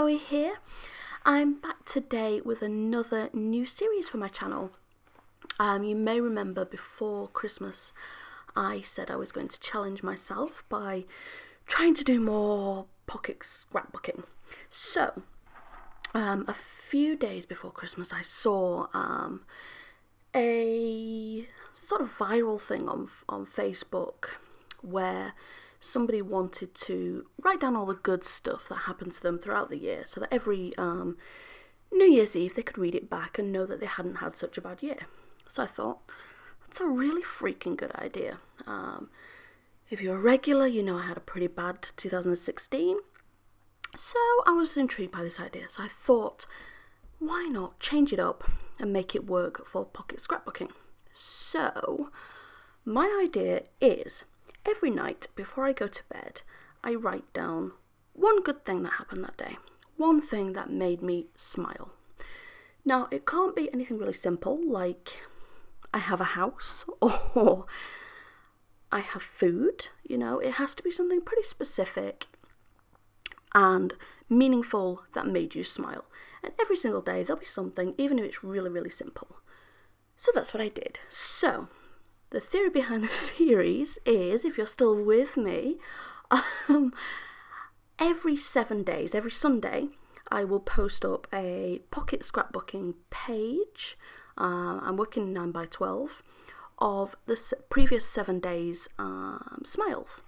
Zoe here. I'm back today with another new series for my channel. You may remember before Christmas I said I was going to challenge myself by trying to do more pocket scrapbooking. So, a few days before Christmas I saw a sort of viral thing on Facebook where somebody wanted to write down all the good stuff that happened to them throughout the year so that every New Year's Eve they could read it back and know that they hadn't had such a bad year. So I thought, that's a really freaking good idea. If you're a regular, you know I had a pretty bad 2016. So I was intrigued by this idea. So I thought, why not change it up and make it work for pocket scrapbooking? So my idea is, every night before I go to bed, I write down one good thing that happened that day. One thing that made me smile. Now, it can't be anything really simple, like I have a house or I have food. You know, it has to be something pretty specific and meaningful that made you smile. And every single day there'll be something, even if it's really, really simple. So that's what I did. So the theory behind the series is, if you're still with me, every 7 days, every Sunday, I will post up a pocket scrapbooking page. I'm working 9x12 of the previous 7 days smiles.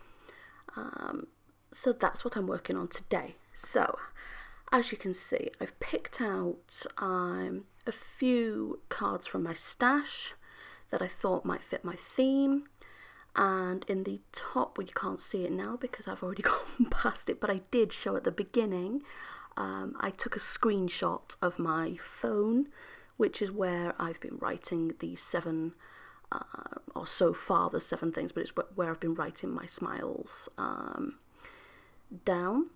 So that's what I'm working on today. So as you can see, I've picked out a few cards from my stash that I thought might fit my theme, and in the top, well, you can't see it now because I've already gone past it, but I did show at the beginning. I took a screenshot of my phone, which is where I've been writing the 7, or so far the 7 things, but it's where I've been writing my smiles down.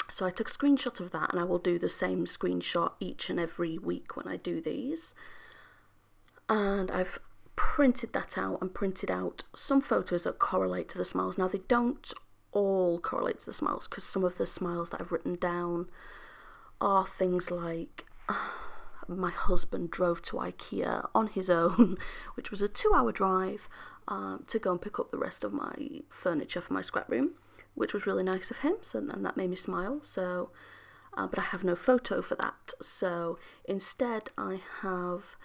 So I took a screenshot of that, and I will do the same screenshot each and every week when I do these. And I've printed that out and printed out some photos that correlate to the smiles. Now, they don't all correlate to the smiles, because some of the smiles that I've written down are things like my husband drove to IKEA on his own, which was a 2-hour drive to go and pick up the rest of my furniture for my scrap room, which was really nice of him, and that made me smile. So but I have no photo for that, so instead I have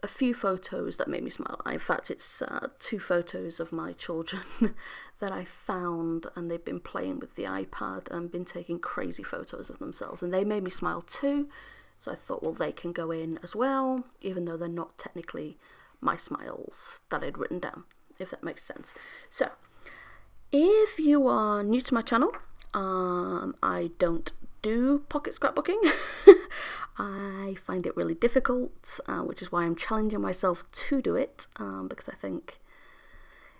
a few photos that made me smile. In fact, it's 2 photos of my children that I found, and they've been playing with the iPad and been taking crazy photos of themselves, and they made me smile too. So I thought, well, they can go in as well, even though they're not technically my smiles that I'd written down, if that makes sense. So if you are new to my channel, I don't do pocket scrapbooking. I find it really difficult, which is why I'm challenging myself to do it, because I think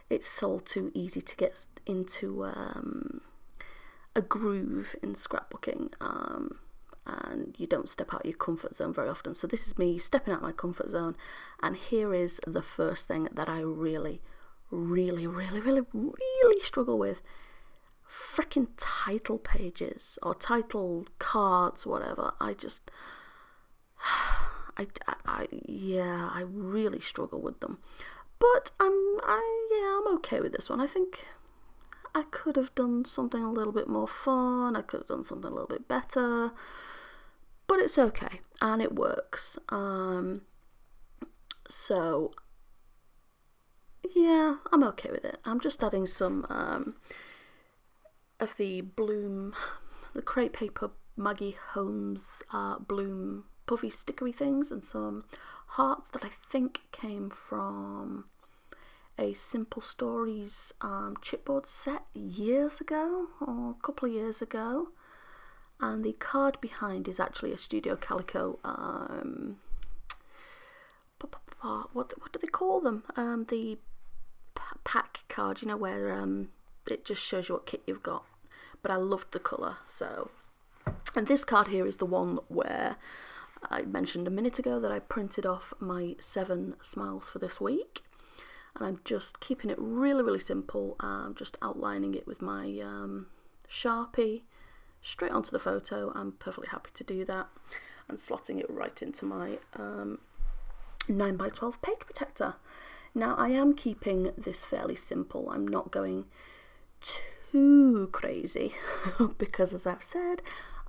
it's all too easy to get into a groove in scrapbooking, and you don't step out of your comfort zone very often. So this is me stepping out of my comfort zone, and here is the first thing that I really struggle with. Freaking title pages or title cards, whatever. I really struggle with them. But I'm okay with this one. I think I could have done something a little bit more fun. I could have done something a little bit better, but it's okay and it works. So yeah, I'm okay with it. I'm just adding some of the crepe paper Maggie Holmes Bloom puffy stickery things, and some hearts that I think came from a Simple Stories chipboard set years ago, or a couple of years ago. And the card behind is actually a Studio Calico what do they call them? The pack card, you know, where it just shows you what kit you've got. But I loved the colour, so. And this card here is the one where I mentioned a minute ago that I printed off my 7 smiles for this week. And I'm just keeping it really simple, just outlining it with my Sharpie, straight onto the photo. I'm perfectly happy to do that, and slotting it right into my 9x12 page protector. Now I am keeping this fairly simple. I'm not going too crazy because, as I've said,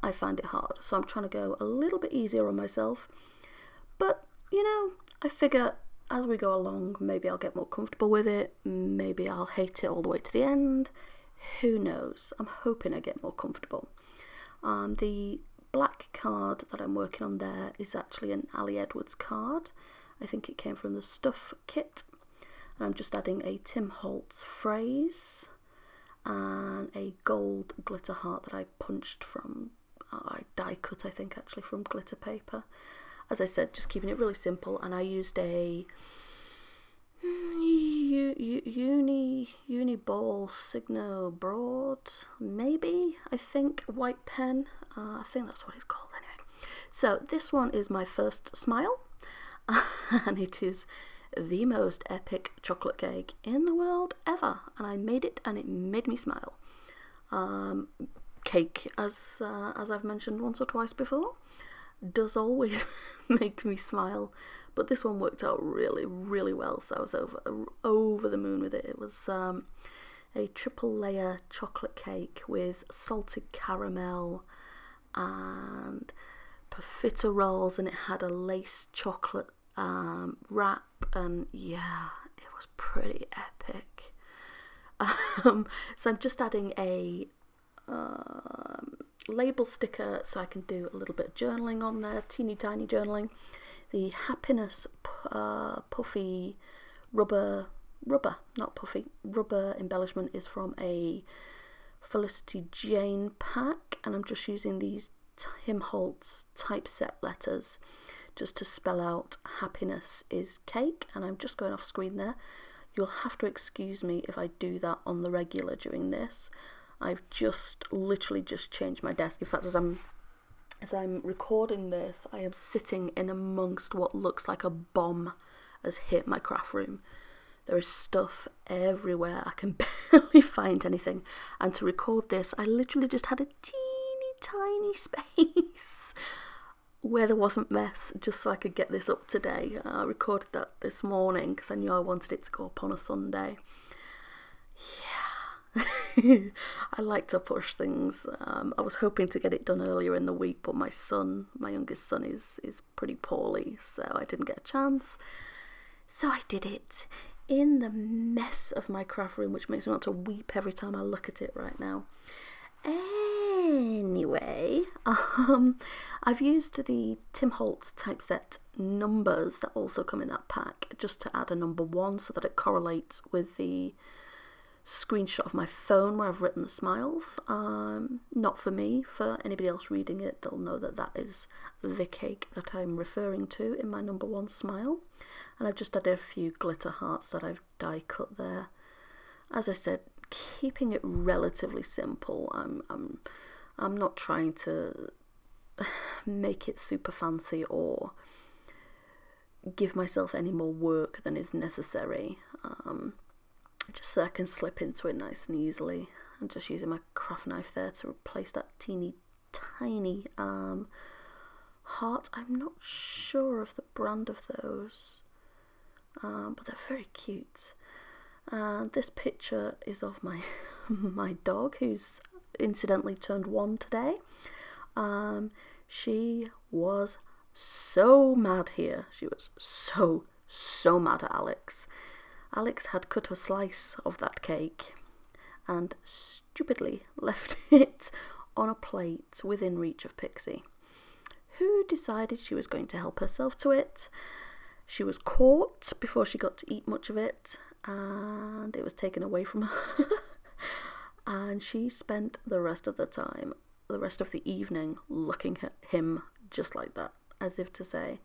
I find it hard. So I'm trying to go a little bit easier on myself. But, you know, I figure as we go along, maybe I'll get more comfortable with it. Maybe I'll hate it all the way to the end. Who knows? I'm hoping I get more comfortable. The black card that I'm working on there is actually an Ali Edwards card. I think it came from the Stuff kit. And I'm just adding a Tim Holtz phrase and a gold glitter heart that I punched from, I die cut I think actually from glitter paper. As I said, just keeping it really simple, and I used a Uniball Signo Broad, maybe, I think, white pen. I think that's what it's called anyway. So this one is my first smile, and it is the most epic chocolate cake in the world ever, and I made it and it made me smile. Cake, as I've mentioned once or twice before, does always make me smile, but this one worked out really, really well, so I was over the moon with it. It was a triple layer chocolate cake with salted caramel and profiteroles, and it had a lace chocolate wrap, and yeah, it was pretty epic. So I'm just adding a label sticker so I can do a little bit of journaling on there, teeny tiny journaling. The happiness puffy rubber embellishment is from a Felicity Jane pack, and I'm just using these Tim Holtz typeset letters just to spell out happiness is cake, and I'm just going off screen there. You'll have to excuse me if I do that on the regular during this. I've literally just changed my desk. In fact, as I'm recording this, I am sitting in amongst what looks like a bomb has hit my craft room. There is stuff everywhere. I can barely find anything. And to record this, I literally just had a teeny tiny space where there wasn't mess, just so I could get this up today. I recorded that this morning because I knew I wanted it to go up on a Sunday. Yeah. I like to push things. I was hoping to get it done earlier in the week, but my youngest son is pretty poorly, so I didn't get a chance. So I did it in the mess of my craft room, which makes me want to weep every time I look at it right now. Anyway, I've used the Tim Holtz typeset numbers that also come in that pack just to add a number 1 so that it correlates with the screenshot of my phone where I've written the smiles. Not for me, for anybody else reading it, they'll know that that is the cake that I'm referring to in my number 1 smile. And I've just added a few glitter hearts that I've die cut there. As I said, keeping it relatively simple. I'm not trying to make it super fancy or give myself any more work than is necessary. Just so I can slip into it nice and easily. I'm just using my craft knife there to replace that teeny tiny heart. I'm not sure of the brand of those, but they're very cute. This picture is of my my dog, who's incidentally turned 1 today. She was so mad here. She was so mad at Alex. Alex had cut a slice of that cake and stupidly left it on a plate within reach of Pixie, who decided she was going to help herself to it. She was caught before she got to eat much of it, and it was taken away from her. And she spent the rest of the evening looking at him just like that, as if to say,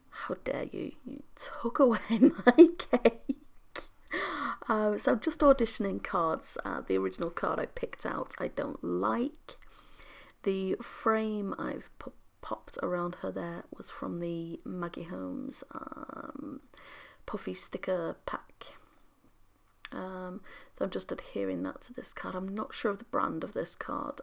how dare you took away my cake. So I'm just auditioning cards. The original card I picked out I don't like. The frame I've popped around her there was from the Maggie Holmes puffy sticker pack. So I'm just adhering that to this card. I'm not sure of the brand of this card.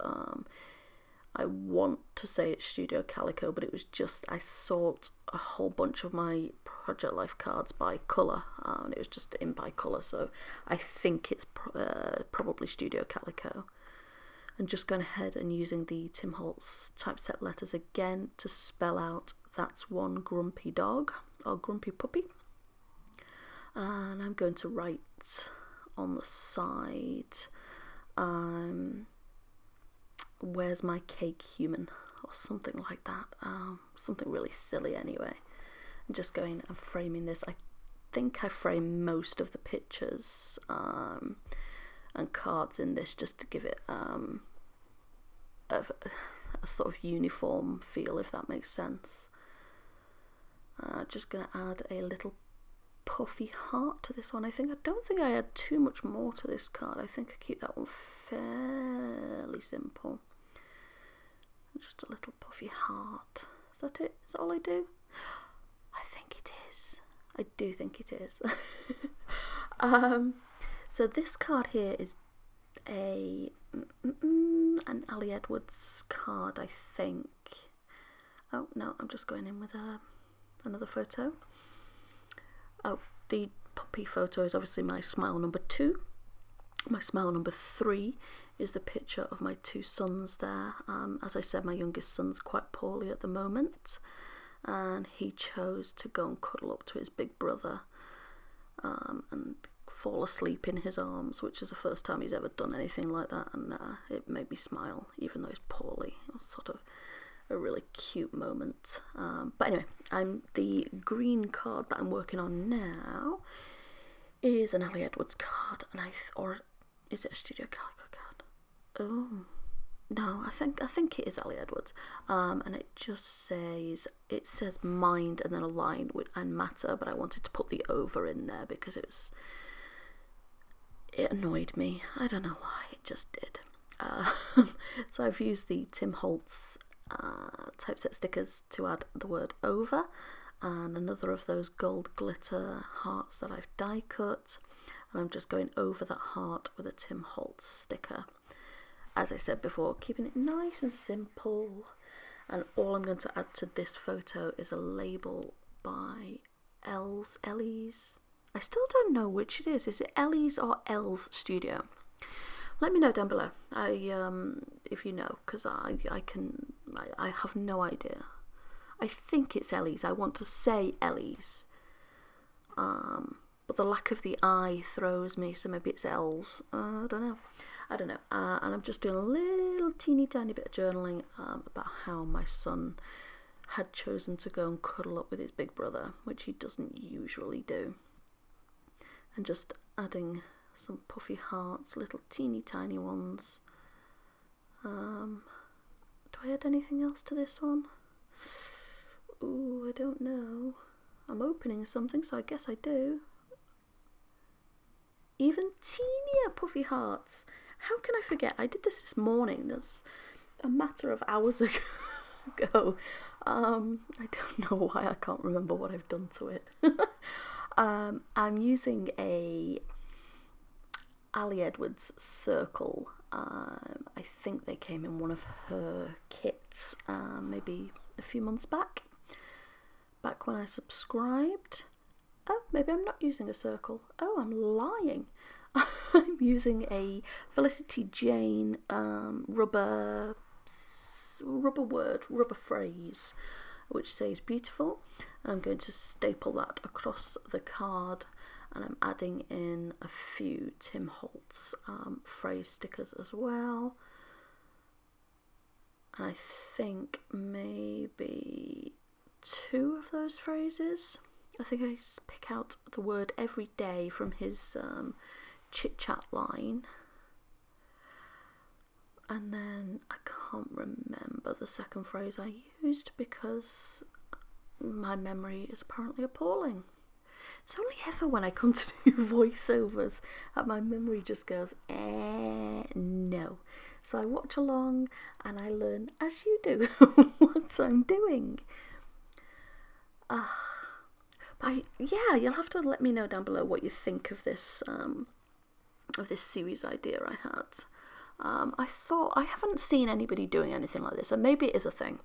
I want to say it's Studio Calico, but it was just, I sort a whole bunch of my Project Life cards by colour, and it was just in by colour, so I think it's probably Studio Calico. And just going ahead and using the Tim Holtz typeset letters again to spell out "That's one grumpy dog" or grumpy puppy. And I'm going to write on the side, "Where's my cake, human?" or something like that. Something really silly anyway. I'm just going and framing this. I think I frame most of the pictures and cards in this just to give it a sort of uniform feel, if that makes sense. Just going to add a little puffy heart to this one. I don't think I add too much more to this card. I think I keep that one fairly simple. Just a little puffy heart. Is that it? Is that all I do? I think it is. I do think it is. So this card here is an Ali Edwards card, I think. Oh no, I'm just going in with another photo. Oh, the puppy photo is obviously my smile number 2. My smile number 3 is the picture of my 2 sons there. As I said, my youngest son's quite poorly at the moment, and he chose to go and cuddle up to his big brother and fall asleep in his arms, which is the first time he's ever done anything like that, and it made me smile, even though he's poorly. It was sort of a really cute moment. But anyway, the green card that I'm working on now is an Ali Edwards card, and or is it a Studio Calico card? Oh no, I think it is Ali Edwards. And it just says mind and then a line and matter, but I wanted to put the over in there because it annoyed me. I don't know why, it just did. So I've used the Tim Holtz typeset stickers to add the word over, and another of those gold glitter hearts that I've die cut, and I'm just going over that heart with a Tim Holtz sticker. As I said before, keeping it nice and simple, and all I'm going to add to this photo is a label by Ellie's. I still don't know which it is. Is it Ellie's or Elle's Studio? Let me know down below. If you know, because I have no idea. I think it's Ellie's. I want to say Ellie's, but the lack of the I throws me. So maybe it's Elle's. I don't know. And I'm just doing a little teeny tiny bit of journaling about how my son had chosen to go and cuddle up with his big brother, which he doesn't usually do. And just adding some puffy hearts, little teeny tiny ones. Do I add anything else to this one? Ooh, I don't know. I'm opening something, so I guess I do. Even teenier puffy hearts. How can I forget? I did this morning. That's a matter of hours ago. I don't know why I can't remember what I've done to it. I'm using a Ali Edwards circle. I think they came in one of her kits maybe a few months back when I subscribed. Oh, maybe I'm not using a circle. Oh, I'm lying. I'm using a Felicity Jane rubber phrase, which says beautiful, and I'm going to staple that across the card, and I'm adding in a few Tim Holtz phrase stickers as well, and I think maybe 2 of those phrases. I think I pick out the word every day from his chit chat line, and then I can't remember the second phrase I used because my memory is apparently appalling. It's only ever when I come to do voiceovers that my memory just goes, no. So I watch along and I learn, as you do, what I'm doing. Yeah, you'll have to let me know down below what you think of this series idea I had. I thought, I haven't seen anybody doing anything like this, and maybe it is a thing.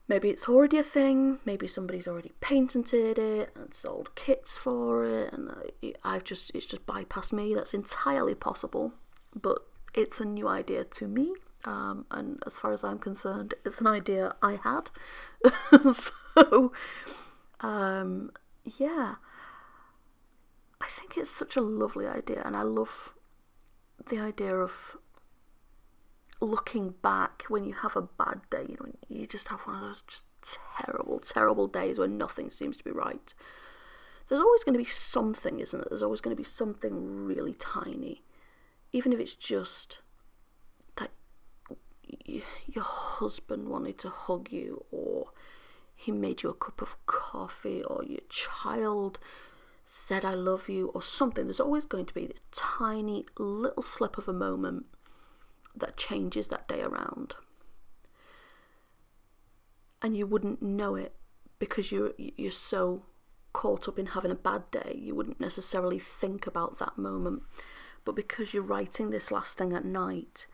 Maybe it's already a thing, maybe somebody's already patented it and sold kits for it, and it's just bypassed me. That's entirely possible, but it's a new idea to me, and as far as I'm concerned, it's an idea I had. So, yeah, I think it's such a lovely idea, and I love the idea of looking back when you have a bad day, you know, you just have one of those just terrible days where nothing seems to be right. There's always going to be something, isn't it? There's always going to be something really tiny, even if it's just that your husband wanted to hug you, or he made you a cup of coffee, or your child said I love you, or something. There's always going to be a tiny little slip of a moment that changes that day around, and you wouldn't know it because you're so caught up in having a bad day. You wouldn't necessarily think about that moment, but because you're writing this last thing at night,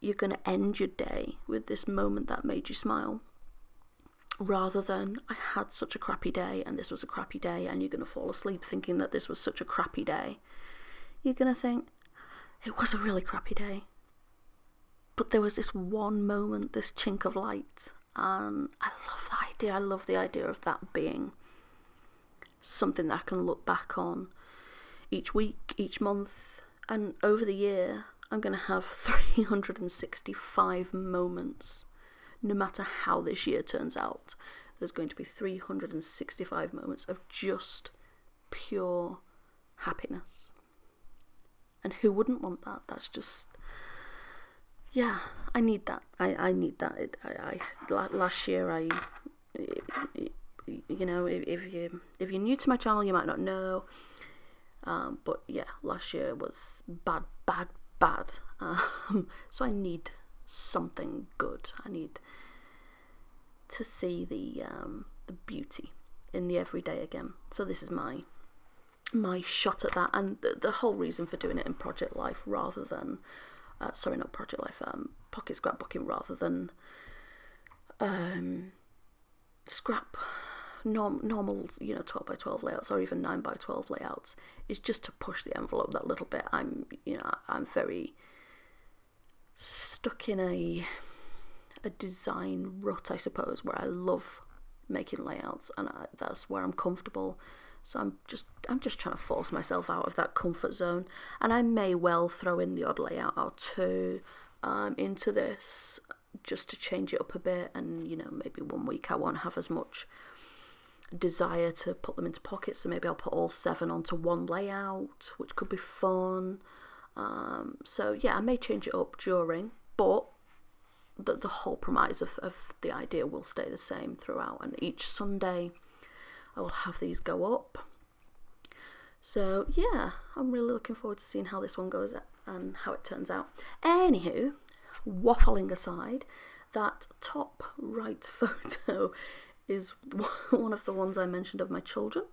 you're going to end your day with this moment that made you smile, rather than I had such a crappy day and this was a crappy day, and you're going to fall asleep thinking that this was such a crappy day. You're going to think it was a really crappy day, but there was this one moment, this chink of light, and I love that idea. I love the idea of that being something that I can look back on each week, each month, and over the year. I'm going to have 365 moments. No matter how this year turns out, there's going to be 365 moments of just pure happiness. And who wouldn't want that? That's just... yeah, I need that. I need that. Last year, you know, if you're new to my channel, you might not know. But yeah, last year was bad. So I need something good. I need to see the beauty in the everyday again. So this is my shot at that, and the whole reason for doing it in Project Life rather than not Project Life, Pocket Scrapbooking rather than normal, you know, 12x12 layouts or even 9x12 layouts, is just to push the envelope that little bit. I'm very stuck in a design rut, I suppose, where I love making layouts, and that's where I'm comfortable. So I'm just trying to force myself out of that comfort zone, and I may well throw in the odd layout or two into this just to change it up a bit, and you know, maybe one week I won't have as much desire to put them into pockets, so maybe I'll put all 7 onto one layout, which could be fun. So yeah, I may change it up during, but the whole premise of the idea will stay the same throughout, and each Sunday I will have these go up. So yeah, I'm really looking forward to seeing how this one goes and how it turns out. Anywho, waffling aside, that top right photo is one of the ones I mentioned of my children.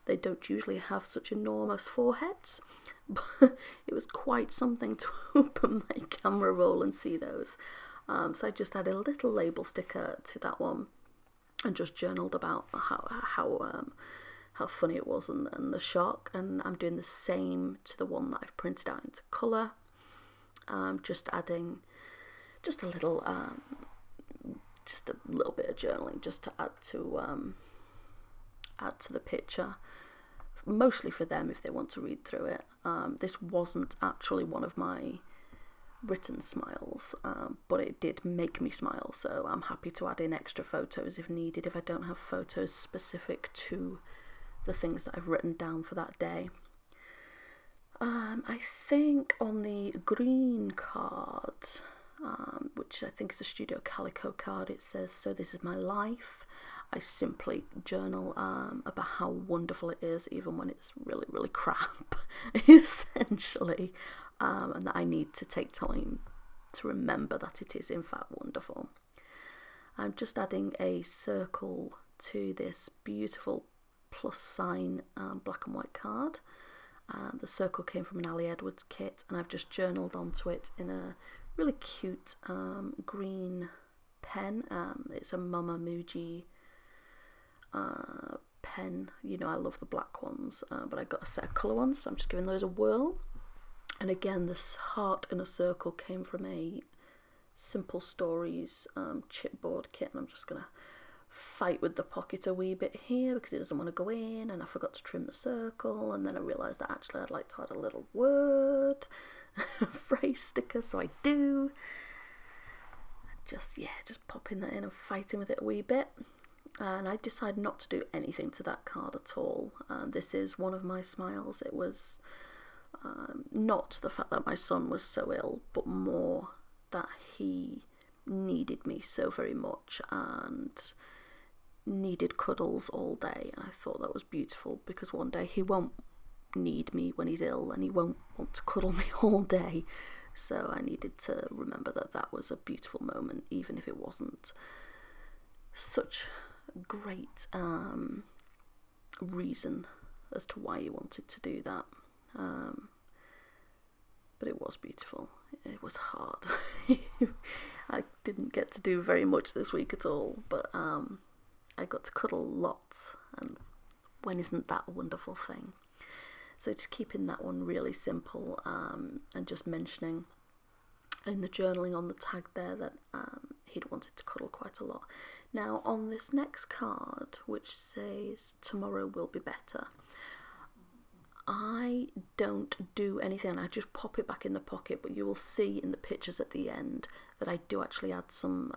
They don't usually have such enormous foreheads, but it was quite something to open my camera roll and see those. So I just added a little label sticker to that one and just journaled about how funny it was and the shock. And I'm doing the same to the one that I've printed out into colour. Just adding just a little bit of journaling just to add to the picture, mostly for them if they want to read through it. This wasn't actually one of my written smiles, but it did make me smile, so I'm happy to add in extra photos if needed, if I don't have photos specific to the things that I've written down for that day. I think on the green card, which I think is a Studio Calico card, it says, "So this is my life." I simply journal about how wonderful it is, even when it's really, really crap, essentially, and that I need to take time to remember that it is in fact wonderful. I'm just adding a circle to this beautiful plus sign black and white card, The circle came from an Ali Edwards kit, and I've just journaled onto it in a really cute green pen. It's a Mama Muji pen. You know I love the black ones, but I got a set of colour ones, so I'm just giving those a whirl. And again, this heart in a circle came from a Simple Stories chipboard kit, and I'm just going to fight with the pocket a wee bit here because it doesn't want to go in, and I forgot to trim the circle, and then I realised that actually I'd like to add a little word phrase sticker, so I do. Just popping that in and fighting with it a wee bit. And I decided not to do anything to that card at all. This is one of my smiles. It was not the fact that my son was so ill, but more that he needed me so very much and needed cuddles all day. And I thought that was beautiful, because one day he won't need me when he's ill, and he won't want to cuddle me all day. So I needed to remember that that was a beautiful moment, even if it wasn't such great reason as to why he wanted to do that. But it was beautiful. It was hard. I didn't get to do very much this week at all, but I got to cuddle lots, and when isn't that a wonderful thing? So just keeping that one really simple, and just mentioning in the journaling on the tag there that he'd wanted to cuddle quite a lot. Now on this next card, which says tomorrow will be better, I don't do anything. I just pop it back in the pocket, but you will see in the pictures at the end that I do actually add some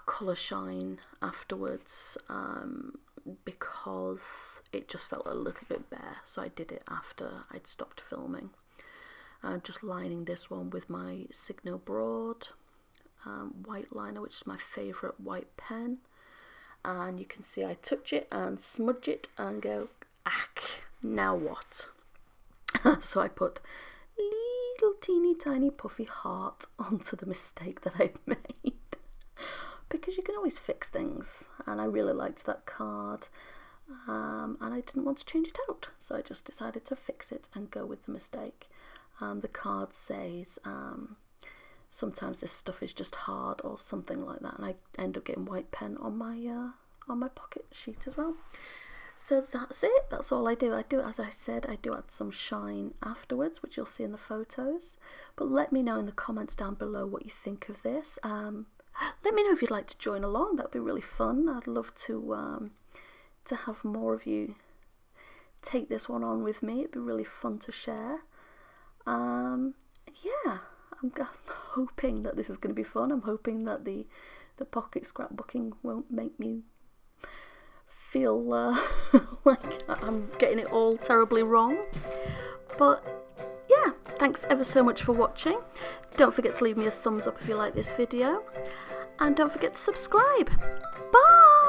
colour shine afterwards, because it just felt a little bit bare, so I did it after I'd stopped filming. Just lining this one with my Signo Broad white liner, which is my favourite white pen. And you can see I touch it and smudge it and go, ack, now what? So I put little teeny tiny puffy heart onto the mistake that I'd made. Because you can always fix things, and I really liked that card, and I didn't want to change it out, so I just decided to fix it and go with the mistake. The card says sometimes this stuff is just hard, or something like that, and I end up getting white pen on my pocket sheet as well. So that's it. That's all I do. As I said, I do add some shine afterwards, which you'll see in the photos. But let me know in the comments down below what you think of this. Let me know if you'd like to join along. That'd be really fun. I'd love to have more of you take this one on with me. It'd be really fun to share. Yeah, I'm hoping that this is going to be fun. I'm hoping that the pocket scrapbooking won't make me feel like I'm getting it all terribly wrong. But yeah, thanks ever so much for watching. Don't forget to leave me a thumbs up if you like this video, and don't forget to subscribe. Bye!